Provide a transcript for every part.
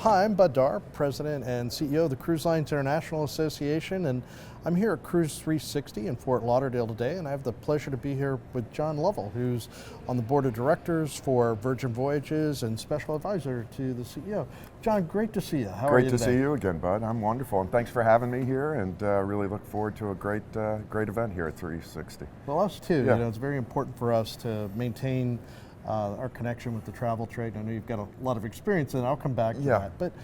Hi, I'm Bud Darr, President and CEO of the Cruise Lines International Association, and I'm here at Cruise 360 in Fort Lauderdale today, and I have the pleasure to be here with John Lovell, who's on the board of directors for Virgin Voyages and special advisor to the CEO. John, great to see you. How are you today? Great to see you again, Bud. I'm wonderful, and thanks for having me here, and really look forward to a great event here at 360. Well, us too. Yeah. You know, it's very important for us to maintain our connection with the travel trade. I know you've got a lot of experience, and I'll come back to that. But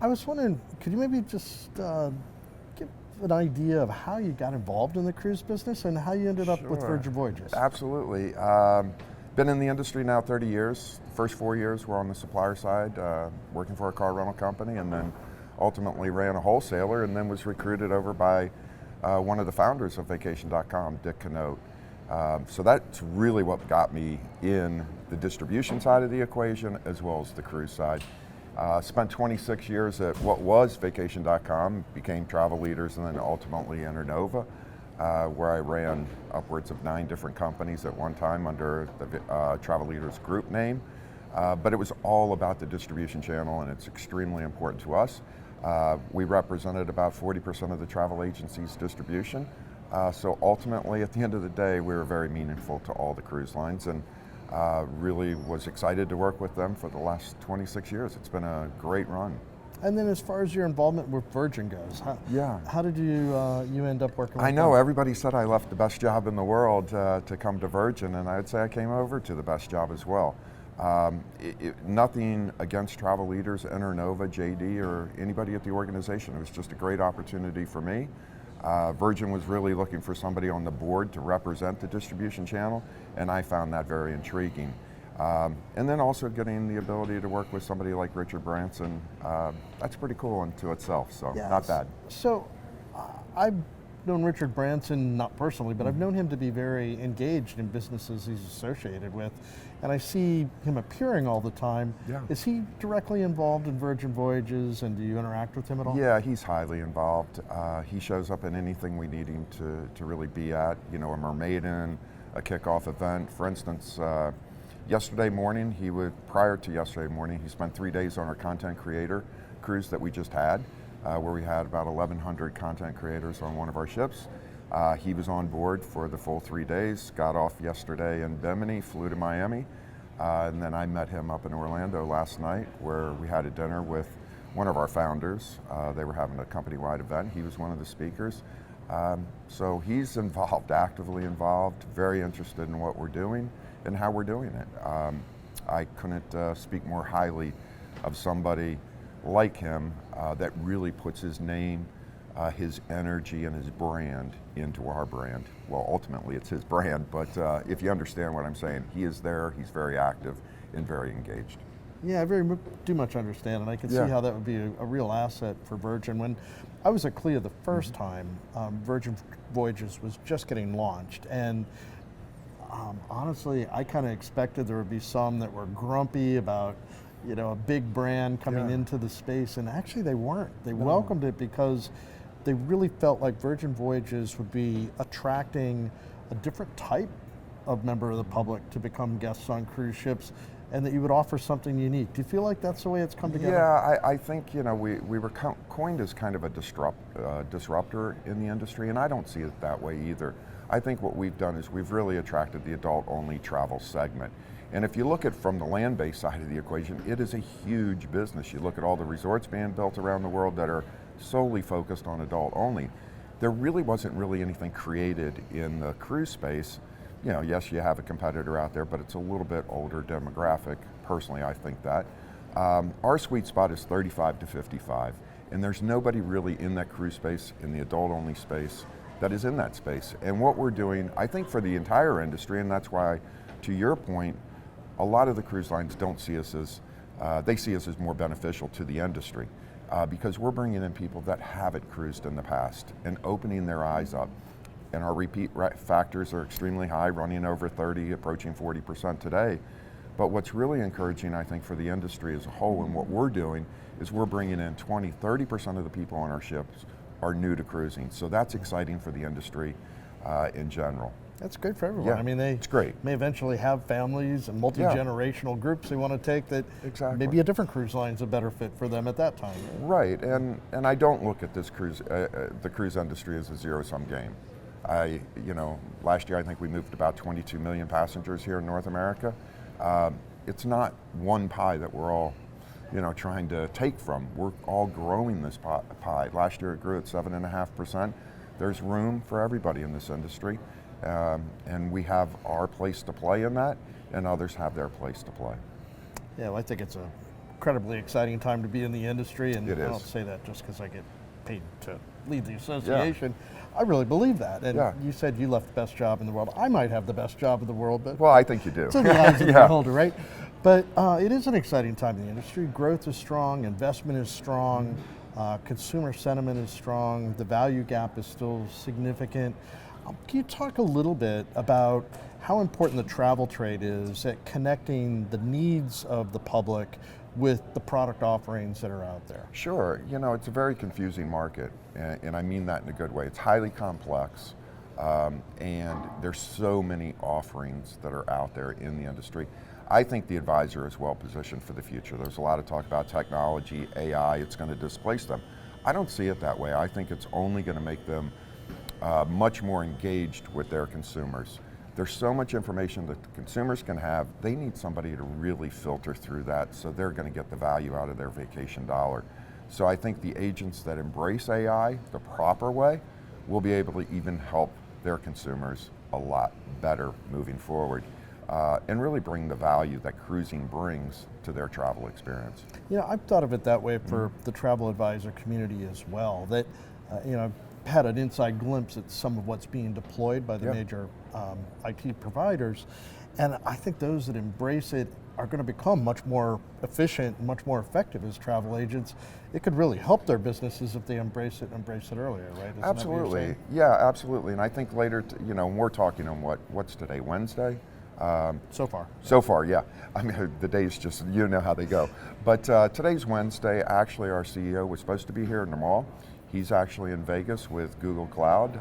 I was wondering, could you maybe just give an idea of how you got involved in the cruise business and how you ended up with Virgin Voyages? Absolutely. Been in the industry now 30 years. First 4 years were on the supplier side, working for a car rental company, and then ultimately ran a wholesaler, and then was recruited over by one of the founders of Vacation.com, Dick Canote. So that's really what got me in the distribution side of the equation as well as the cruise side. Spent 26 years at what was Vacation.com, became Travel Leaders, and then ultimately entered Nova, where I ran upwards of 9 different companies at one time under the Travel Leaders group name. But it was all about the distribution channel, and it's extremely important to us. We represented about 40% of the travel agency's distribution. So ultimately, at the end of the day, we were very meaningful to all the cruise lines, and really was excited to work with them for the last 26 years. It's been a great run. And then as far as your involvement with Virgin goes, how did you end up working with I know, them? everybody said I left the best job in the world to come to Virgin, and I'd say I came over to the best job as well. Nothing against Travel Leaders, Nova, JD, or anybody at the organization. It was just a great opportunity for me. Virgin was really looking for somebody on the board to represent the distribution channel, and I found that very intriguing. And then also getting the ability to work with somebody like Richard Branson, that's pretty cool unto itself, so not bad. So I've known Richard Branson, not personally, but I've known him to be very engaged in businesses he's associated with, and I see him appearing all the time. Is he directly involved in Virgin Voyages, and do you interact with him at all? Yeah, he's highly involved. He shows up in anything we need him to really be at, you know, a Mermaiden, a kickoff event. For instance, prior to yesterday morning, he spent 3 days on our content creator cruise that we just had, where we had about 1,100 content creators on one of our ships. He was on board for the full 3 days, got off yesterday in Bimini, flew to Miami, and then I met him up in Orlando last night, where we had a dinner with one of our founders. They were having a company-wide event. He was one of the speakers. So he's involved, actively involved, very interested in what we're doing and how we're doing it. I couldn't speak more highly of somebody like him that really puts his name, his energy, and his brand into our brand. Well, ultimately it's his brand, but if you understand what I'm saying, he is there, he's very active and very engaged. Yeah, I very do much understand, and I can see how that would be a real asset for Virgin. When I was at CLIA the first time, Virgin Voyages was just getting launched, and honestly, I kind of expected there would be some that were grumpy about, you know, a big brand coming into the space, and actually they weren't. They welcomed it because they really felt like Virgin Voyages would be attracting a different type of member of the public to become guests on cruise ships, and that you would offer something unique. Do you feel like that's the way it's come together? Yeah, I think, you know, we were coined as kind of a disruptor in the industry, and I don't see it that way either. I think what we've done is we've really attracted the adult-only travel segment. And if you look at from the land-based side of the equation, it is a huge business. You look at all the resorts being built around the world that are solely focused on adult-only. There really wasn't anything created in the cruise space. You know, yes, you have a competitor out there, but it's a little bit older demographic. Personally, I think that. Our sweet spot is 35 to 55, and there's nobody really in that cruise space, in the adult-only space, that is in that space. And what we're doing, I think for the entire industry, and that's why, to your point, a lot of the cruise lines don't see us as, they see us as more beneficial to the industry, because we're bringing in people that haven't cruised in the past and opening their eyes up. And our repeat factors are extremely high, running over 30, approaching 40% today. But what's really encouraging, I think, for the industry as a whole, and what we're doing, is we're bringing in 20, 30% of the people on our ships are new to cruising. So that's exciting for the industry in general. That's great for everyone. Yeah, I mean, it's great. may eventually have families and multi-generational groups they want to take that Exactly. maybe a different cruise line's a better fit for them at that time. Right, and I don't look at this the cruise industry as a zero-sum game. Last year I think we moved about 22 million passengers here in North America. It's not one pie that we're all, trying to take from. We're all growing this pie. Last year it grew at 7.5%. There's room for everybody in this industry, and we have our place to play in that, and others have their place to play. Yeah, well, I think it's an incredibly exciting time to be in the industry, and It I is. don't say that just because I get paid to lead the association. I really believe that. And you said you left the best job in the world. I might have the best job in the world, but well, I think you do. to the eyes of the beholder, right? But it is an exciting time in the industry. Growth is strong, investment is strong, consumer sentiment is strong, the value gap is still significant. Can you talk a little bit about how important the travel trade is at connecting the needs of the public with the product offerings that are out there? Sure. It's a very confusing market, and I mean that in a good way. It's highly complex, and there's so many offerings that are out there in the industry. I think the advisor is well positioned for the future. There's a lot of talk about technology, AI, it's going to displace them. I don't see it that way. I think it's only going to make them much more engaged with their consumers. There's so much information that the consumers can have. They need somebody to really filter through that, so they're going to get the value out of their vacation dollar. So I think the agents that embrace AI the proper way will be able to even help their consumers a lot better moving forward, and really bring the value that cruising brings to their travel experience. I've thought of it that way for the travel advisor community as well, that I've had an inside glimpse at some of what's being deployed by the major IT providers, and I think those that embrace it are going to become much more efficient and much more effective as travel agents. It could really help their businesses if they embrace it earlier, right? Isn't Absolutely, yeah, absolutely. And I think later, we're talking on what's today, Wednesday? So far. So far, yeah. I mean, the days just, how they go. But today's Wednesday. Actually, our CEO was supposed to be here in the mall. He's actually in Vegas with Google Cloud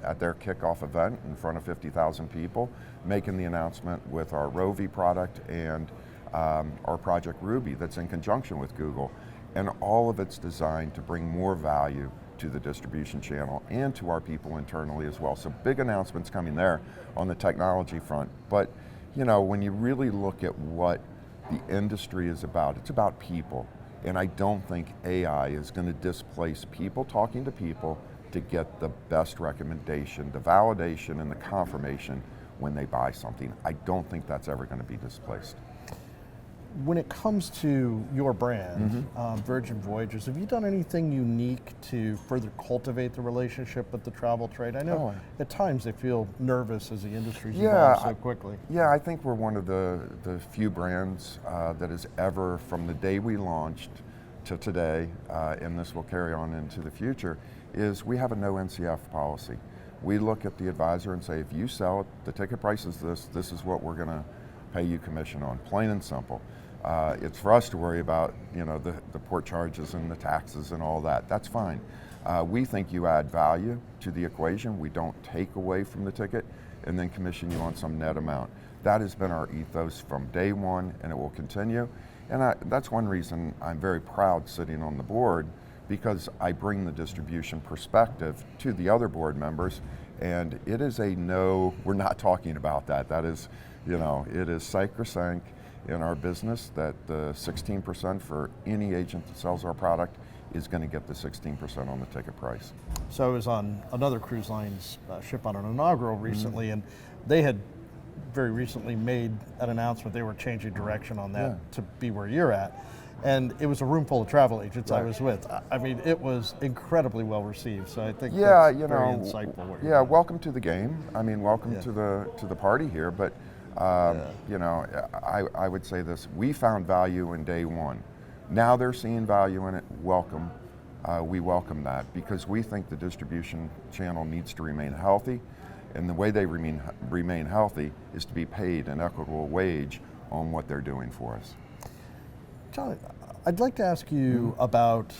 at their kickoff event in front of 50,000 people, making the announcement with our Rovi product and our Project Ruby that's in conjunction with Google. And all of it's designed to bring more value to the distribution channel and to our people internally as well. So big announcements coming there on the technology front. But when you really look at what the industry is about, it's about people. And I don't think AI is going to displace people talking to people to get the best recommendation, the validation, and the confirmation when they buy something. I don't think that's ever going to be displaced. When it comes to your brand, Virgin Voyages, have you done anything unique to further cultivate the relationship with the travel trade? I know at times they feel nervous as the industry's evolved so quickly. Yeah, I think we're one of the few brands that has ever, from the day we launched to today, and this will carry on into the future, is we have a no NCF policy. We look at the advisor and say, if you sell it, the ticket price is this is what we're going to pay you commission on, plain and simple. It's for us to worry about, the port charges and the taxes and all that. That's fine. We think you add value to the equation. We don't take away from the ticket and then commission you on some net amount. That has been our ethos from day one, and it will continue. And that's one reason I'm very proud sitting on the board, because I bring the distribution perspective to the other board members, and it is a no, we're not talking about that. That is, it is sacrosanct in our business that the 16% for any agent that sells our product is going to get the 16% on the ticket price. So I was on another cruise line's ship on an inaugural recently, and they had very recently made an announcement they were changing direction on that to be where you're at. And it was a room full of travel agents I was with. I mean, it was incredibly well received. So I think that's very insightful. What you're doing. Welcome to the game. I mean, welcome to the party here. But I would say this: we found value in day one. Now they're seeing value in it. Welcome. We welcome that, because we think the distribution channel needs to remain healthy, and the way they remain healthy is to be paid an equitable wage on what they're doing for us. John, I'd like to ask you about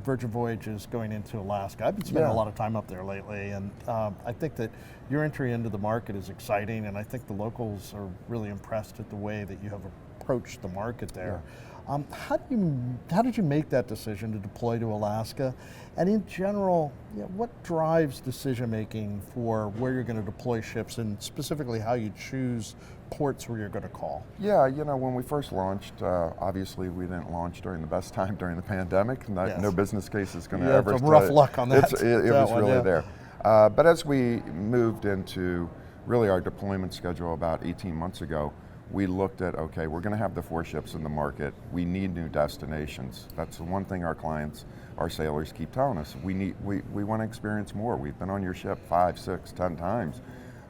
Virgin Voyages going into Alaska. I've been spending a lot of time up there lately, and I think that your entry into the market is exciting, and I think the locals are really impressed at the way that you have approached the market there. How did you make that decision to deploy to Alaska? And in general, what drives decision making for where you're going to deploy ships, and specifically how you choose ports where you're going to call? Yeah, when we first launched, obviously we didn't launch during the best time during the pandemic. No business case is going to ever. Some rough luck on that. It was really there. But as we moved into really our deployment schedule about 18 months ago, we looked at, okay, we're going to have the 4 ships in the market. We need new destinations. That's the one thing our clients, our sailors keep telling us. We want to experience more. We've been on your ship 5, 6, 10 times.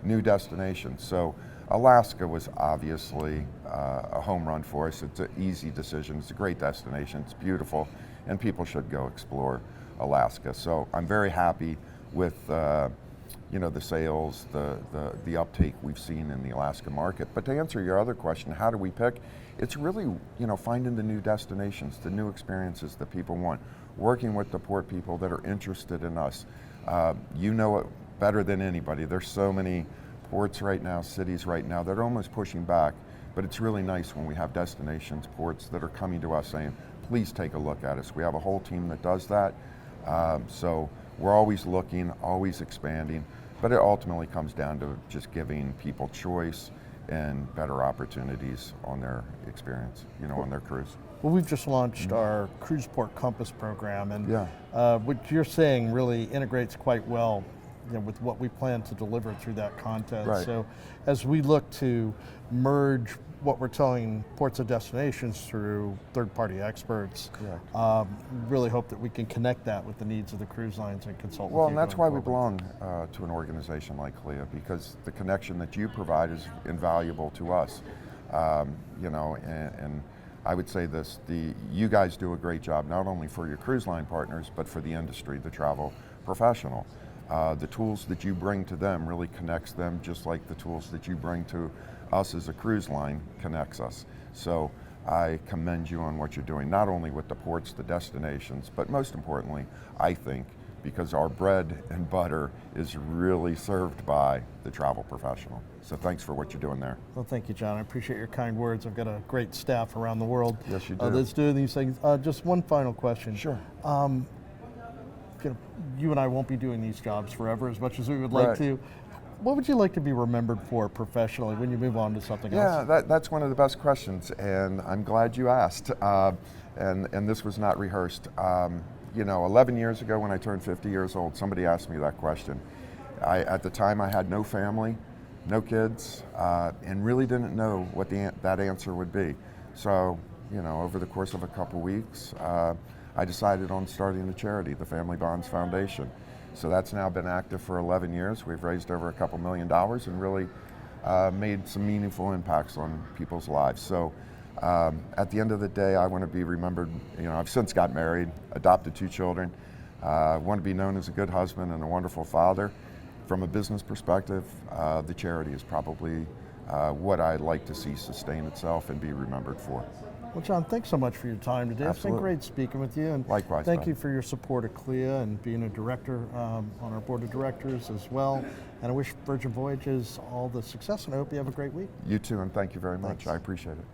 New destinations. So Alaska was obviously a home run for us. It's an easy decision. It's a great destination. It's beautiful, and people should go explore Alaska. So I'm very happy with the sales, the uptake we've seen in the Alaska market. But to answer your other question, how do we pick? It's really finding the new destinations, the new experiences that people want, working with the port people that are interested in us. You know it better than anybody. There's so many ports right now, cities right now that are almost pushing back, but it's really nice when we have destinations, ports that are coming to us saying, please take a look at us. We have a whole team that does that. So we're always looking, always expanding, but it ultimately comes down to just giving people choice and better opportunities on their experience, on their cruise. Well, we've just launched our Cruise Port Compass program, and what you're saying really integrates quite well with what we plan to deliver through that content. Right. So as we look to merge what we're telling ports and destinations through third-party experts, really hope that we can connect that with the needs of the cruise lines and consultants. Well, and that's why we belong to an organization like CLIA, because the connection that you provide is invaluable to us. And I would say this, you guys do a great job, not only for your cruise line partners, but for the industry, the travel professional. The tools that you bring to them really connects them, just like the tools that you bring to us as a cruise line connects us. So I commend you on what you're doing, not only with the ports, the destinations, but most importantly, I think, because our bread and butter is really served by the travel professional. So thanks for what you're doing there. Well, thank you, John. I appreciate your kind words. I've got a great staff around the world Yes, you do. that's doing these things. Just one final question. Sure. You and I won't be doing these jobs forever as much as we would like to. What would you like to be remembered for professionally when you move on to something else? Yeah, that's one of the best questions, and I'm glad you asked. And this was not rehearsed. 11 years ago when I turned 50 years old, somebody asked me that question. At the time I had no family, no kids, and really didn't know what that answer would be. So, over the course of a couple weeks, I decided on starting the charity, the Family Bonds Foundation. So that's now been active for 11 years. We've raised over a couple $1 million and really made some meaningful impacts on people's lives. So at the end of the day, I want to be remembered. I've since got married, adopted 2 children. I want to be known as a good husband and a wonderful father. From a business perspective, the charity is probably what I'd like to see sustain itself and be remembered for. Well, John, thanks so much for your time today. Absolutely. It's been great speaking with you. And likewise. Thank you for your support of CLIA and being a director on our board of directors as well. And I wish Virgin Voyages all the success, and I hope you have a great week. You too, and thank you very much. Thanks. I appreciate it.